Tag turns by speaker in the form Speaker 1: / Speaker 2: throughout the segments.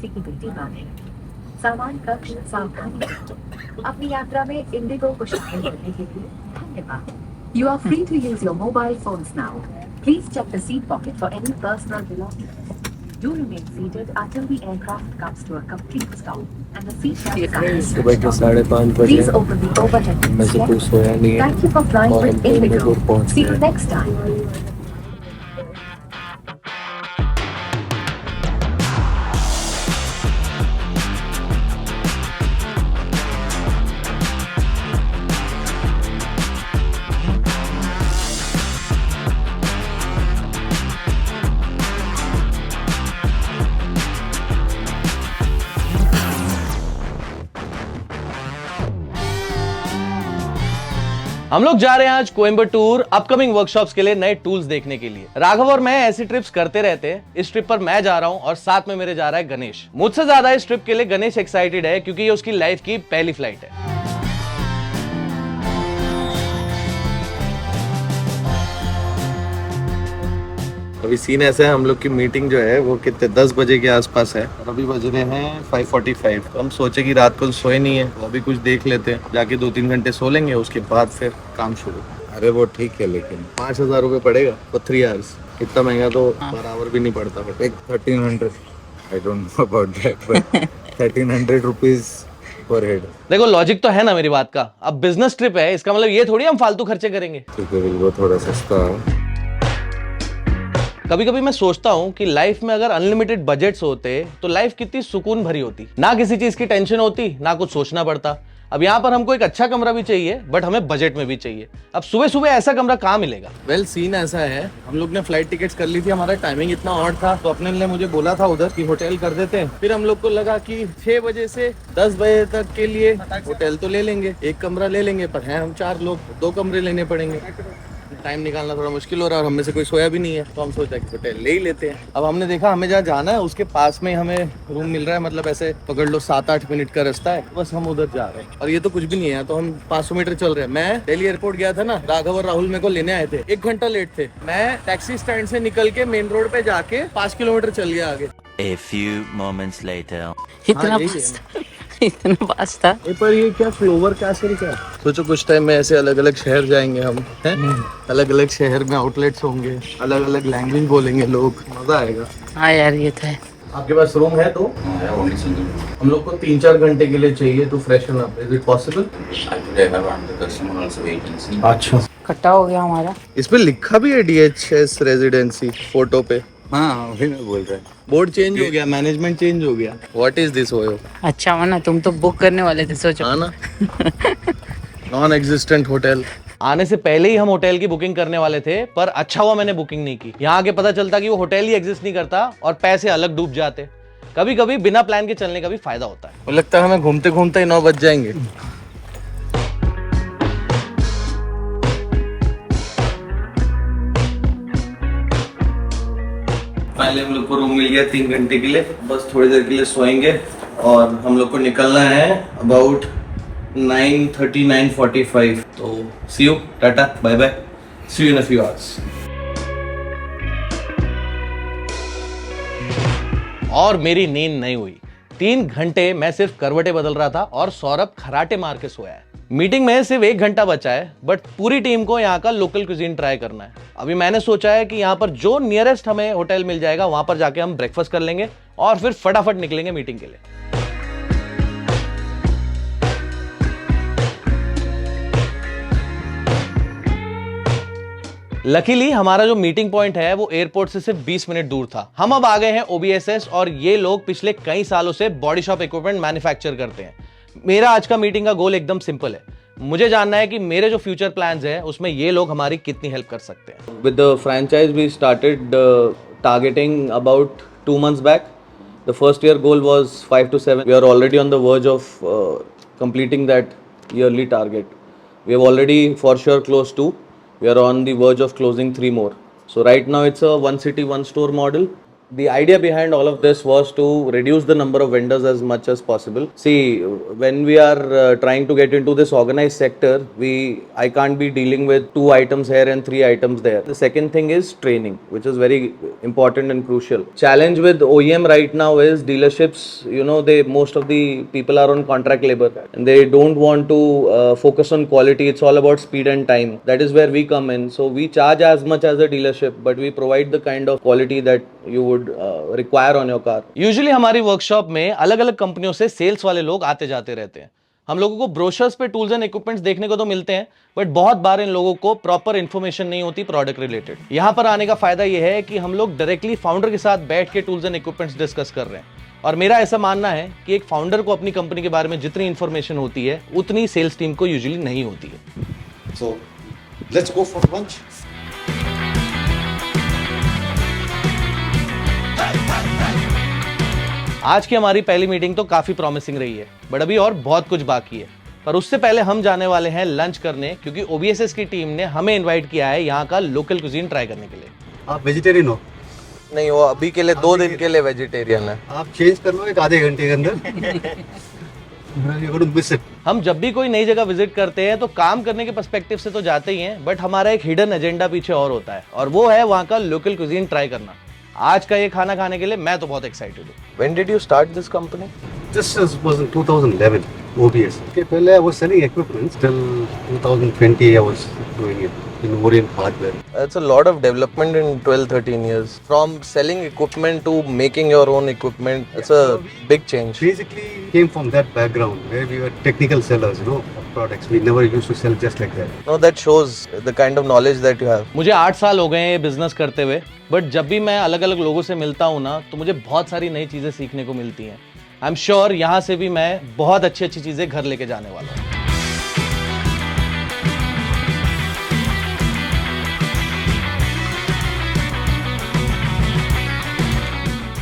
Speaker 1: मौसी की बेटी बने। सामान कक्ष सावधानी। अपनी यात्रा में इंडिगो को शामिल करने के लिए धन्यवाद। You are free to use your mobile phones now. Please check the seat pocket for any personal belongings. Do remain seated until the aircraft comes to a complete stop and the seat belts are
Speaker 2: सुबह के
Speaker 1: switched off.
Speaker 2: 5:30 बजे
Speaker 1: Please open the overhead
Speaker 2: में से कोई सोया नहीं है
Speaker 1: Thank you for flying
Speaker 2: और हम
Speaker 1: with Indigo.
Speaker 2: कोयम्बटूर पहुंच
Speaker 1: See you
Speaker 2: गए।
Speaker 1: next time.
Speaker 3: हम लोग जा रहे हैं आज कोयम्बटूर अपकमिंग वर्कशॉप्स के लिए नए टूल्स देखने के लिए। राघव और मैं ऐसी ट्रिप्स करते रहते हैं। इस ट्रिप पर मैं जा रहा हूं और साथ में मेरे जा रहा है गणेश। मुझसे ज्यादा इस ट्रिप के लिए गणेश एक्साइटेड है क्योंकि ये उसकी लाइफ की पहली फ्लाइट है।
Speaker 2: अभी सीन ऐसा है, हम लोग की मीटिंग जो है वो कितने 10 बजे के आसपास है और अभी बज रहे हैं 5:45। तो हम सोचे कि रात को सोए नहीं है तो अभी कुछ देख लेते हैं, जाके 2-3 घंटे सो लेंगे, उसके बाद फिर काम शुरू।
Speaker 4: अरे वो ठीक है, लेकिन
Speaker 2: 5,000 रुपये पड़ेगा फॉर 3 आवर्स। इतना महंगा तो पर आवर भी नहीं पड़ता। बट
Speaker 4: एक 1300, I don't know about that, but 1300 rupees per head.
Speaker 3: देखो लॉजिक तो है ना मेरी बात का। अब बिजनेस ट्रिप है, इसका मतलब ये थोड़ी हम फालतू खर्चे करेंगे।
Speaker 4: ठीक है, वो थोड़ा सस्ता।
Speaker 3: कभी कभी मैं सोचता हूँ कि लाइफ में अगर अनलिमिटेड बजट्स होते तो लाइफ कितनी सुकून भरी होती, ना किसी चीज की टेंशन होती, ना कुछ सोचना पड़ता। अब यहाँ पर हमको एक अच्छा कमरा भी चाहिए बट हमें बजट में भी चाहिए। अब सुबह सुबह ऐसा कमरा कहाँ मिलेगा?
Speaker 2: वेल सीन ऐसा है, हम लोग ने फ्लाइट टिकट्स कर ली थी, हमारा टाइमिंग इतना ऑड था तो अपने ने मुझे बोला था उधर कि होटल कर देते हैं। फिर हम लोग को लगा कि 6 बजे से 10 बजे तक के लिए होटल तो ले लेंगे, एक कमरा ले लेंगे, पर हैं हम 4 लोग, 2 कमरे लेने पड़ेंगे। टाइम निकालना थोड़ा मुश्किल हो रहा है और हम में से कोई सोया भी नहीं है, तो हम सोचा कि होटल ले ही लेते हैं। अब हमने देखा हमें जहाँ जाना है उसके पास में हमें रूम मिल रहा है, मतलब ऐसे पकड़ लो 7-8 मिनट का रास्ता है, बस हम उधर जा रहे हैं। और ये तो कुछ भी नहीं है, तो हम 500 मीटर चल रहे हैं। मैं दिल्ली एयरपोर्ट गया था ना, राघव और राहुल मेरे को लेने आए थे, 1 घंटा लेट थे। मैं टैक्सी स्टैंड से निकल के मेन रोड पे जाके 5 किलोमीटर चल गया आगे।
Speaker 5: A few moments later.
Speaker 6: इतना
Speaker 2: यही
Speaker 6: पास था, इतना पास था।
Speaker 2: पर ये क्या फ्लोवर कैसल क्या? सोचो कुछ टाइम में ऐसे अलग अलग शहर जाएंगे हम, हैं? अलग अलग शहर में आउटलेट्स होंगे, अलग अलग लैंग्वेज बोलेंगे लोग, मजा आएगा।
Speaker 6: हाँ यार ये तो है।
Speaker 2: आपके पास रूम है तो? हम लोग को 3-4 घंटे के लिए चाहिए तो freshen up. Is it possible? अच्छा,
Speaker 6: इकट्ठा हो गया हमारा।
Speaker 2: इस पे लिखा भी है DHS रेजिडेंसी फोटो पे।
Speaker 4: हाँ वही मैं बोल रहा हूँ।
Speaker 2: बोर्ड चेंज हो गया, मैनेजमेंट चेंज हो गया। What is this OYO?
Speaker 6: अच्छा वरना तुम तो बुक करने वाले थे, सोचो।
Speaker 2: हाँ ना, नॉन एग्जिस्टेंट होटल।
Speaker 3: आने से पहले ही हम होटल की बुकिंग करने वाले थे, पर अच्छा हुआ मैंने बुकिंग नहीं की। यहाँ आके पता चलता कि वो होटल ही एग्जिस्ट नहीं करता और पैसे अलग डूब जाते। कभी कभी बिना प्लान के चलने का भी फायदा होता है।
Speaker 2: मुझे लगता है हमें घूमते घूमते ही 9 बज जाएंगे। फाइनली हम लोग को रूम मिल गया 3 घंटे के लिए। बस थोड़ी देर के लिए सोएंगे और हम लोग को निकलना है अबाउट 9:30 9:45। तो see you, tata bye bye, see you in a few hours.
Speaker 3: और मेरी नींद नहीं हुई। 3 घंटे मैं सिर्फ करवटें बदल रहा था और सौरभ खराटे मार के सोया है। मीटिंग में सिर्फ 1 घंटा बचा है बट पूरी टीम को यहाँ का लोकल क्यूजीन ट्राई करना है। अभी मैंने सोचा है कि यहाँ पर जो नियरेस्ट हमें होटल मिल जाएगा वहां पर जाके हम ब्रेकफास्ट कर लेंगे और फिर फटाफट निकलेंगे मीटिंग के लिए। लकीली हमारा जो मीटिंग पॉइंट है वो एयरपोर्ट से सिर्फ 20 मिनट दूर था। हम अब आ गए हैं OBSS और ये लोग पिछले कई सालों से बॉडी शॉप इक्विपमेंट मैन्युफैक्चर करते हैं। मेरा आज का मीटिंग का गोल एकदम सिंपल है। मुझे जानना है कि मेरे जो फ्यूचर प्लान्स हैं उसमें ये लोग हमारी कितनी हेल्प कर सकते हैं। With the franchise we started targeting about 2 months बैक। The first year goal was 5 to 7। We are already on the verge of completing that yearly target. We have already for sure close 2। We are on the verge of closing 3 more. So right now it's a 1 city 1 store model. The idea behind all of this was to reduce the number of vendors as much as possible. See, when we are trying to get into this organized sector, I can't be dealing with 2 items here and 3 items there. The second thing is training, which is very important and crucial. Challenge with OEM right now is dealerships, most of the people are on contract labor and they don't want to focus on quality. It's all about speed and time. That is where we come in. So we charge as much as a dealership, but we provide the kind of quality that you would require on your car. Usually हमारी workshop में अलग अलग कंपनियों से sales वाले लोग आते जाते रहते हैं. हम लोगों को ब्रोशर्स पे टूल्स एंड इक्विपमेंट्स देखने को तो मिलते हैं, बट बहुत बार इन लोगों को प्रॉपर इंफॉर्मेशन नहीं होती प्रोडक्ट रिलेटेड. यहां पर आने का फायदा यह है कि हम लोग डायरेक्टली फाउंडर के साथ बैठ के टूल्स एंड इक्विपमेंट्स डिस्कस कर रहे हैं. और मेरा ऐसा मानना है कि एक फाउंडर को अपनी कंपनी के बारे में जितनी इंफॉर्मेशन होती है उतनी सेल्स टीम को यूजुअली नहीं होती है.
Speaker 7: So let's go for lunch.
Speaker 3: आज की हमारी पहली मीटिंग तो काफी प्रॉमिसिंग रही है, बट अभी और बहुत कुछ बाकी है. पर उससे पहले हम जाने वाले हैं लंच करने, क्योंकि OBSS की टीम ने हमें इनवाइट किया है यहाँ का लोकल कुजीन ट्राई करने के लिए.
Speaker 7: आप वेजिटेरियन हो?
Speaker 3: नहीं, वो अभी के लिए 2 दिन के लिए वेजिटेरियन है.
Speaker 7: आप चेंज कर लो एक आधे घंटे के अंदर. You're going to miss it.
Speaker 3: हम जब भी कोई नई जगह विजिट करते हैं तो काम करने के पर्सपेक्टिव से तो जाते ही हैं, बट हमारा एक हिडन एजेंडा पीछे और होता है, और वो है वहाँ का लोकल कुजीन ट्राई करना. आज का ये खाना खाने के लिए मैं तो बहुत एक्साइटेड हूँ. When did you start this company?
Speaker 7: This was in 2011, OBS. Okay, पहले I was selling equipment. Till 2020 I was doing it in Orient Hardware.
Speaker 3: That's a lot of development in 12-13 years. From selling equipment to making your own equipment, it's a big change.
Speaker 7: Basically came from that background where we were technical sellers, of products. We never used to sell just like that.
Speaker 3: No, that shows the kind of knowledge that you have. मुझे 8 साल हो गए हैं ये business करते हुए, but जब भी मैं अलग अलग लोगों से मिलता हूँ ना, तो मुझे बहुत सारी नई चीज़ें सीखने को मिलती हैं. आई एम श्योर यहाँ से भी मैं बहुत अच्छी अच्छी चीज़ें घर लेके जाने वाला हूँ.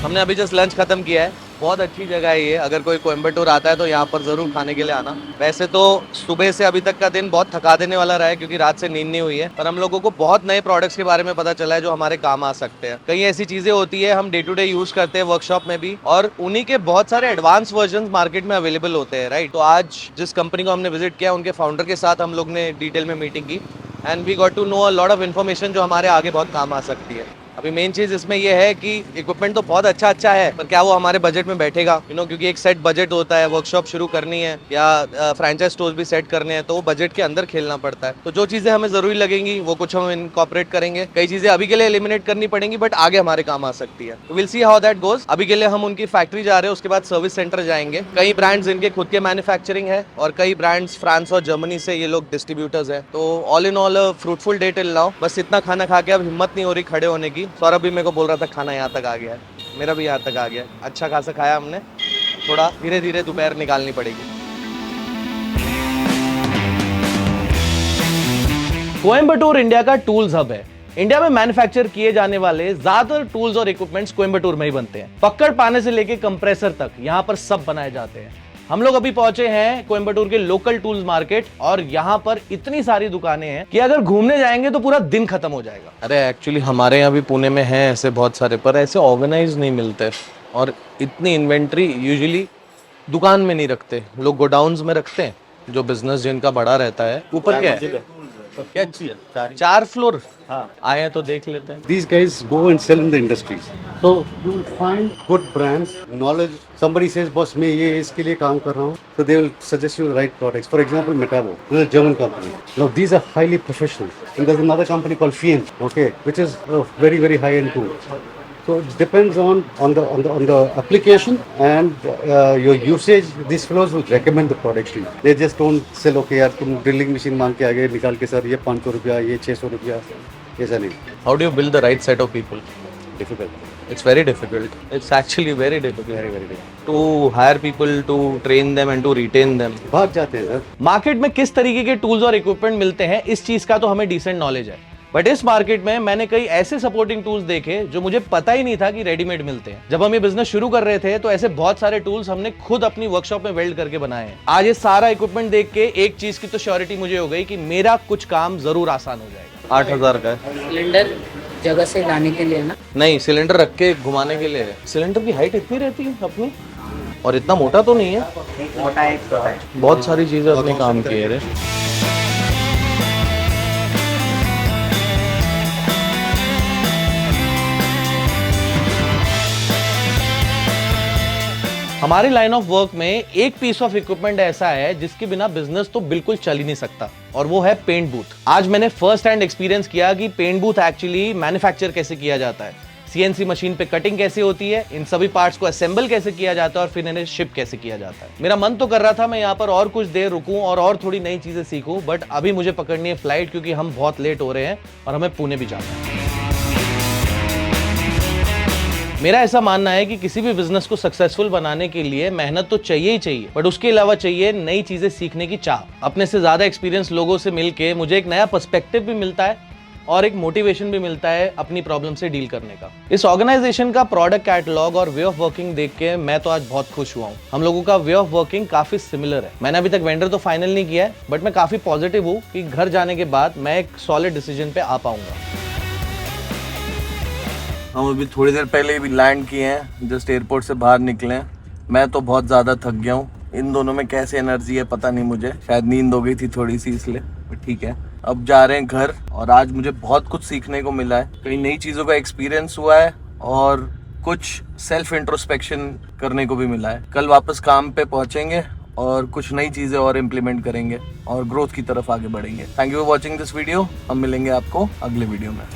Speaker 3: हमने अभी जस्ट लंच खत्म किया है. बहुत अच्छी जगह है ये. अगर कोई कोयम्बटूर आता है तो यहाँ पर जरूर खाने के लिए आना. वैसे तो सुबह से अभी तक का दिन बहुत थका देने वाला रहा है, क्योंकि रात से नींद नहीं हुई है, पर हम लोगों को बहुत नए प्रोडक्ट्स के बारे में पता चला है जो हमारे काम आ सकते हैं. कई ऐसी चीजें होती है हम डे टू डे यूज करते हैं वर्कशॉप में भी, और उन्हीं के बहुत सारे एडवांस वर्जन मार्केट में अवेलेबल होते हैं. राइट. तो आज जिस कंपनी को हमने विजिट किया उनके फाउंडर के साथ हम लोग ने डिटेल में मीटिंग की, and we got to know a lot of information जो हमारे आगे बहुत काम आ सकती है. अभी मेन चीज इसमें यह है कि इक्विपमेंट तो बहुत अच्छा है, पर क्या वो हमारे बजट में बैठेगा, क्योंकि एक सेट बजट होता है. वर्कशॉप शुरू करनी है या फ्रेंचाइज स्टोर्स भी सेट करने हैं, तो वो बजट के अंदर खेलना पड़ता है. तो जो चीजें हमें जरूरी लगेंगी वो कुछ हम इनकॉर्पोरेट करेंगे. कई चीजें अभी के लिए एलिमिनेट करनी पड़ेंगी, बट आगे हमारे काम आ सकती है. तो will see how that goes. अभी के लिए हम उनकी फैक्ट्री जा रहे हैं, उसके बाद सर्विस सेंटर जाएंगे. कई ब्रांड्स इनके खुद के मैन्युफैक्चरिंग है, और कई ब्रांड्स फ्रांस और जर्मनी से ये लोग डिस्ट्रीब्यूटर्स है. तो all in all fruitful day till now. बस इतना खाना खा के अब हिम्मत नहीं हो रही खड़े होने की. सौरभ भी मेरे को बोल रहा था खाना यहाँ तक आ गया है, मेरा भी यहाँ तक आ गया है. अच्छा खासा खाया हमने, थोड़ा धीरे धीरे दोपहर निकालनी पड़ेगी. कोयम्बटूर इंडिया का टूल्स हब है. इंडिया में मैन्युफैक्चर किए जाने वाले ज्यादातर टूल्स और इक्विपमेंट्स कोयम्बटूर में ही बनते हैं. पकड़ पाने से लेके कंप्रेसर तक यहाँ पर सब बनाए जाते हैं. हम लोग अभी पहुंचे हैं कोयम्बटूर के लोकल टूल्स मार्केट, और यहाँ पर इतनी सारी दुकानें हैं कि अगर घूमने जाएंगे तो पूरा दिन खत्म हो जाएगा. अरे एक्चुअली हमारे यहाँ भी पुणे में हैं ऐसे बहुत सारे, पर ऐसे ऑर्गेनाइज नहीं मिलते, और इतनी इन्वेंट्री यूजुअली दुकान में नहीं रखते. लोग गोडाउन्स में रखते हैं, जो बिजनेस जिनका बड़ा रहता है. ऊपर क्या है? क्या 4 फ्लोर? आए तो देख लेते हैं.
Speaker 7: These guys go and sell in the industries. So you will find good brands, knowledge. Somebody says, boss, मैं ये इसके लिए काम कर रहा हूँ. So they will suggest you the right products. For example, Metabo, this is a German company. Now these are highly professional. And there's another company called Fien, okay, which is a very very high end tool. So it depends on the application and your usage. These fellows will recommend the products to you. They just don't sell, okay यार तुम drilling machine मांग के आगे निकाल के sir ये 500 रुपया, ये 600 रुपया, ऐसा नहीं.
Speaker 3: How do you build the right set of people?
Speaker 7: Difficult.
Speaker 3: It's very difficult. It's actually very difficult.
Speaker 7: Very very difficult.
Speaker 3: To hire people, to train them and to retain them.
Speaker 7: भाग जाते हैं sir.
Speaker 3: Market में किस तरीके के tools और equipment मिलते हैं, इस चीज का तो हमें डिसेंट नॉलेज है, बट इस मार्केट में मैंने कई ऐसे सपोर्टिंग टूल्स देखे जो मुझे पता ही नहीं था कि रेडीमेड मिलते हैं. जब हम ये बिजनेस शुरू कर रहे थे तो ऐसे बहुत सारे टूल्स हमने खुद अपनी वर्कशॉप में वेल्ड करके बनाए हैं. आज ये सारा इक्विपमेंट देख के एक चीज की तो श्योरिटी मुझे हो गई कि मेरा कुछ काम जरूर आसान हो जाएगा. 8,000 का है.
Speaker 6: सिलेंडर जगह से लाने के लिए ना।
Speaker 3: नहीं, सिलेंडर रख के घुमाने के लिए है। सिलेंडर की हाइट इतनी रहती है अपनी, और इतना मोटा तो नहीं है।
Speaker 2: मोटा एक तो है।
Speaker 3: बहुत सारी चीजें अपने काम की है रे। हमारी लाइन ऑफ वर्क में एक पीस ऑफ इक्विपमेंट ऐसा है जिसके बिना बिजनेस तो बिल्कुल चल ही नहीं सकता, और वो है पेंट बूथ। आज मैंने फर्स्ट हैंड एक्सपीरियंस किया कि पेंट बूथ एक्चुअली मैन्युफैक्चर कैसे किया जाता है, सीएनसी मशीन पे कटिंग कैसे होती है, इन सभी पार्ट्स को असेंबल कैसे किया जाता है और फिर इन्हें शिप कैसे किया जाता है। मेरा मन तो कर रहा था मैं यहाँ पर और कुछ देर रुकूं और थोड़ी नई चीजें सीखूं, बट अभी मुझे पकड़नी है फ्लाइट, क्योंकि हम बहुत लेट हो रहे हैं और हमें पुणे भी जाना है। मेरा ऐसा मानना है कि किसी भी बिजनेस को सक्सेसफुल बनाने के लिए मेहनत तो चाहिए ही चाहिए, बट उसके अलावा चाहिए नई चीजें सीखने की चाह। अपने से ज्यादा एक्सपीरियंस लोगों से मिलके मुझे एक नया पर्सपेक्टिव भी मिलता है और एक मोटिवेशन भी मिलता है अपनी प्रॉब्लम से डील करने का। इस ऑर्गेनाइजेशन का प्रोडक्ट कैटलॉग और वे ऑफ वर्किंग देख के मैं तो आज बहुत खुश हुआ हूँ। हम लोगों का वे ऑफ वर्किंग काफी सिमिलर है। मैंने अभी तक वेंडर तो फाइनल नहीं किया है, बट मैं काफी पॉजिटिव हूँ कि घर जाने के बाद मैं एक सॉलिड डिसीजन पे आ पाऊंगा।
Speaker 2: हम अभी थोड़ी देर पहले भी लैंड किए हैं, जस्ट एयरपोर्ट से बाहर निकले हैं। मैं तो बहुत ज़्यादा थक गया हूँ। इन दोनों में कैसे एनर्जी है पता नहीं मुझे, शायद नींद हो गई थी थोड़ी सी इसलिए, बट ठीक है। अब जा रहे हैं घर, और आज मुझे बहुत कुछ सीखने को मिला है, कई नई चीज़ों का एक्सपीरियंस हुआ है और कुछ सेल्फ इंट्रोस्पेक्शन करने को भी मिला है। कल वापस काम पे पहुँचेंगे और कुछ नई चीज़ें और इम्प्लीमेंट करेंगे और ग्रोथ की तरफ आगे बढ़ेंगे। Thank you for watching this video. हम मिलेंगे आपको अगले वीडियो में।